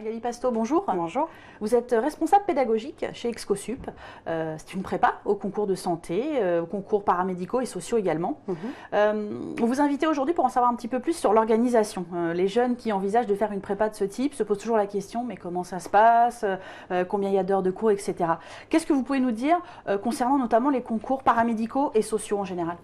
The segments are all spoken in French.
Magali Pasto, bonjour. Bonjour. Vous êtes responsable pédagogique chez Excosup. C'est une prépa au concours de santé, au concours paramédicaux et sociaux également. On vous invite aujourd'hui pour en savoir un petit peu plus sur l'organisation. Les jeunes qui envisagent de faire une prépa de ce type se posent toujours la question, mais comment ça se passe, combien il y a d'heures de cours, etc. Qu'est-ce que vous pouvez nous dire concernant notamment les concours paramédicaux et sociaux en général ?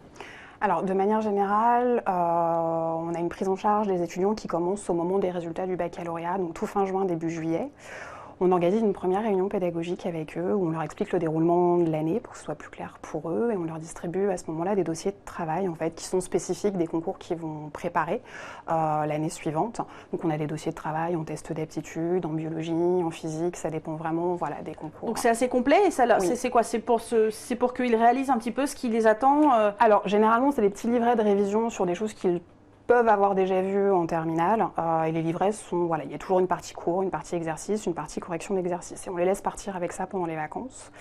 Alors, de manière générale, on a une prise en charge des étudiants qui commencent au moment des résultats du baccalauréat, donc tout fin juin, début juillet. On organise une première réunion pédagogique avec eux où on leur explique le déroulement de l'année pour que ce soit plus clair pour eux et on leur distribue à ce moment-là des dossiers de travail en fait, qui sont spécifiques des concours qu'ils vont préparer l'année suivante. Donc on a des dossiers de travail en test d'aptitude, en biologie, en physique, ça dépend vraiment des concours. Donc c'est assez complet et ça, oui. C'est quoi? C'est pour qu'ils réalisent un petit peu ce qui les attend Alors généralement c'est des petits livrets de révision sur des choses qu'ils peuvent avoir déjà vu en terminale et les livrets sont, il y a toujours une partie cours, une partie exercice, une partie correction d'exercice et on les laisse partir avec ça pendant les vacances.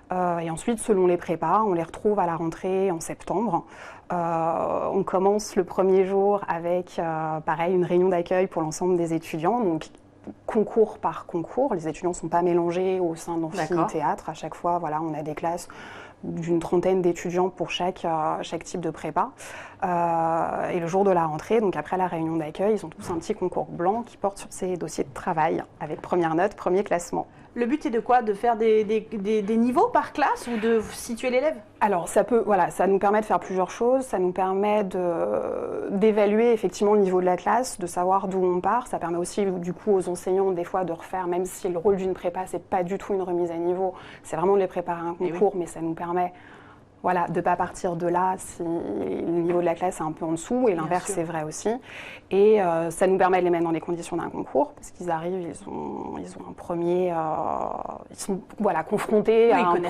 Et ensuite, selon les prépas, on les retrouve à la rentrée en septembre. On commence le premier jour avec, pareil, une réunion d'accueil pour l'ensemble des étudiants. Donc, concours par concours. Les étudiants ne sont pas mélangés au sein d'amphithéâtre. À chaque fois, on a des classes d'une trentaine d'étudiants pour chaque type de prépa. Et le jour de la rentrée, donc après la réunion d'accueil, ils ont tous un petit concours blanc qui porte sur ces dossiers de travail avec première note, premier classement. Le but est de quoi? De faire des niveaux par classe ou de situer l'élève? Alors ça nous permet de faire plusieurs choses. Ça nous permet d'évaluer effectivement le niveau de la classe, de savoir d'où on part. Ça permet aussi du coup aux enseignants des fois de refaire, même si le rôle d'une prépa c'est pas du tout une remise à niveau, c'est vraiment de les préparer à un concours, mais ça nous permet de ne pas partir de là si le niveau de la classe est un peu en dessous, et l'inverse c'est vrai aussi. Et ça nous permet de les mettre dans les conditions d'un concours, parce qu'ils arrivent, ils ont un premier, ils sont confrontés à un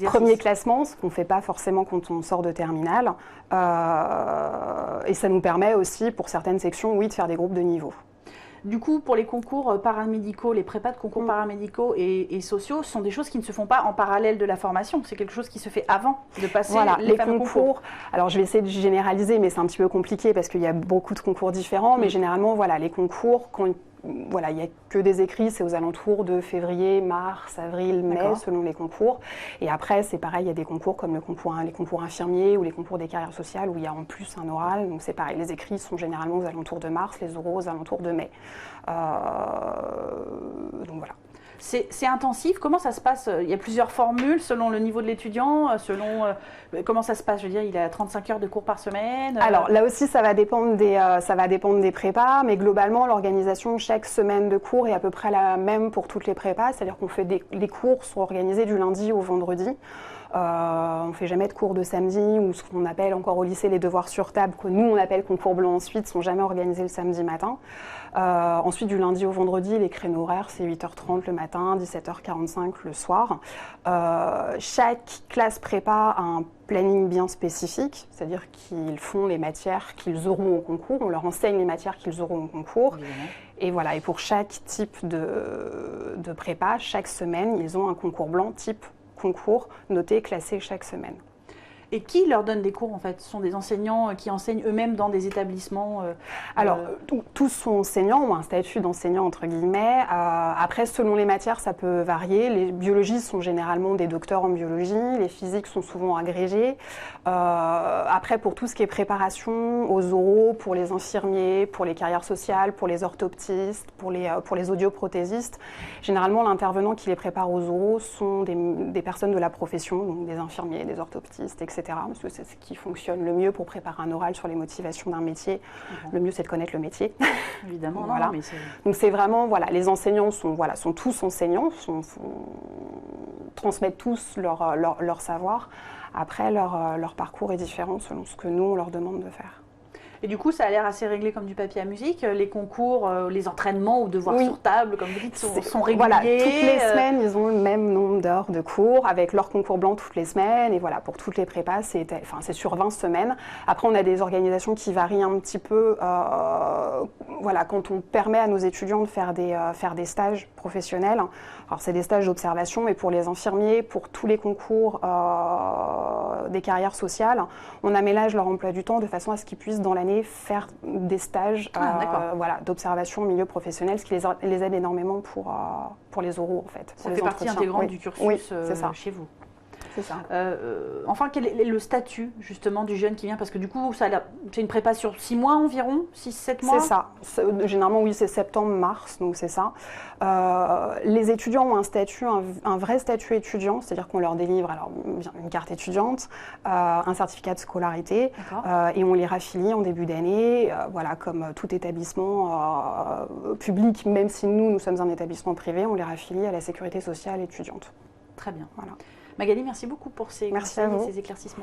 premier classement, ce qu'on ne fait pas forcément quand on sort de terminale. Et ça nous permet aussi, pour certaines sections, de faire des groupes de niveau. Du coup, pour les concours paramédicaux, les prépas de concours paramédicaux et sociaux, ce sont des choses qui ne se font pas en parallèle de la formation. C'est quelque chose qui se fait avant de passer les fameux concours. Alors, je vais essayer de généraliser, mais c'est un petit peu compliqué parce qu'il y a beaucoup de concours différents. Mais généralement, les concours, il n'y a que des écrits, c'est aux alentours de février, mars, avril, mai, selon les concours. Et après, c'est pareil, il y a des concours comme les concours infirmiers ou les concours des carrières sociales où il y a en plus un oral. Donc c'est pareil, les écrits sont généralement aux alentours de mars, les oraux aux alentours de mai. Donc voilà. C'est intensif, comment ça se passe? Il y a plusieurs formules selon le niveau de l'étudiant, comment ça se passe? Je veux dire, il a 35 heures de cours par semaine. Alors là aussi, ça va dépendre des prépas, mais globalement, l'organisation, chaque semaine de cours est à peu près la même pour toutes les prépas, c'est-à-dire qu'on fait les cours sont organisés du lundi au vendredi. On ne fait jamais de cours de samedi ou ce qu'on appelle encore au lycée les devoirs sur table, que nous on appelle concours blanc ensuite, ne sont jamais organisés le samedi matin. Ensuite, du lundi au vendredi, les créneaux horaires, c'est 8h30 le matin, 17h45 le soir. Chaque classe prépa a un planning bien spécifique, c'est-à-dire qu'ils font les matières qu'ils auront au concours, on leur enseigne les matières qu'ils auront au concours. Et voilà, et pour chaque type de prépa, chaque semaine, ils ont un concours blanc type concours notés, classés chaque semaine. Et qui leur donne des cours en fait? Ce sont des enseignants qui enseignent eux-mêmes dans des établissements Alors, tous sont enseignants, ont un statut d'enseignant entre guillemets. Après, selon les matières, ça peut varier. Les biologistes sont généralement des docteurs en biologie, les physiques sont souvent agrégés. Après, pour tout ce qui est préparation aux oraux, pour les infirmiers, pour les carrières sociales, pour les orthoptistes, pour les audioprothésistes, généralement l'intervenant qui les prépare aux oraux sont des personnes de la profession, donc des infirmiers, des orthoptistes, etc. Parce que c'est ce qui fonctionne le mieux pour préparer un oral sur les motivations d'un métier. Le mieux, c'est de connaître le métier. Évidemment, voilà. Donc c'est vraiment, les enseignants sont tous enseignants, transmettent tous leur savoir. Après, leur parcours est différent selon ce que nous, on leur demande de faire. Et du coup, ça a l'air assez réglé comme du papier à musique. Les concours, les entraînements ou devoirs sur table, comme vous dites, sont réguliers. Voilà, toutes les semaines, ils ont le même nombre d'heures de cours, avec leur concours blanc toutes les semaines. Et voilà, pour toutes les prépas, c'est sur 20 semaines. Après, on a des organisations qui varient un petit peu. Quand on permet à nos étudiants de faire des stages professionnels. Alors, c'est des stages d'observation, mais pour les infirmiers, pour tous les concours des carrières sociales, on aménage leur emploi du temps de façon à ce qu'ils puissent dans l'année faire des stages voilà, d'observation au milieu professionnel, ce qui les aide énormément pour les oraux en fait. Ça fait partie intégrante du cursus chez vous. C'est ça. Enfin, quel est le statut justement du jeune qui vient? Parce que du coup, c'est une prépa sur 6 mois environ, 6-7 mois? C'est ça. Généralement, oui, c'est septembre-mars, donc c'est ça. Les étudiants ont un statut, un vrai statut étudiant, c'est-à-dire qu'on leur délivre alors, une carte étudiante, un certificat de scolarité, et on les raffilie en début d'année, voilà, comme tout établissement public, même si nous sommes un établissement privé, on les raffilie à la sécurité sociale étudiante. Très bien. Voilà. Magali, merci beaucoup pour ces conseils et ces éclaircissements.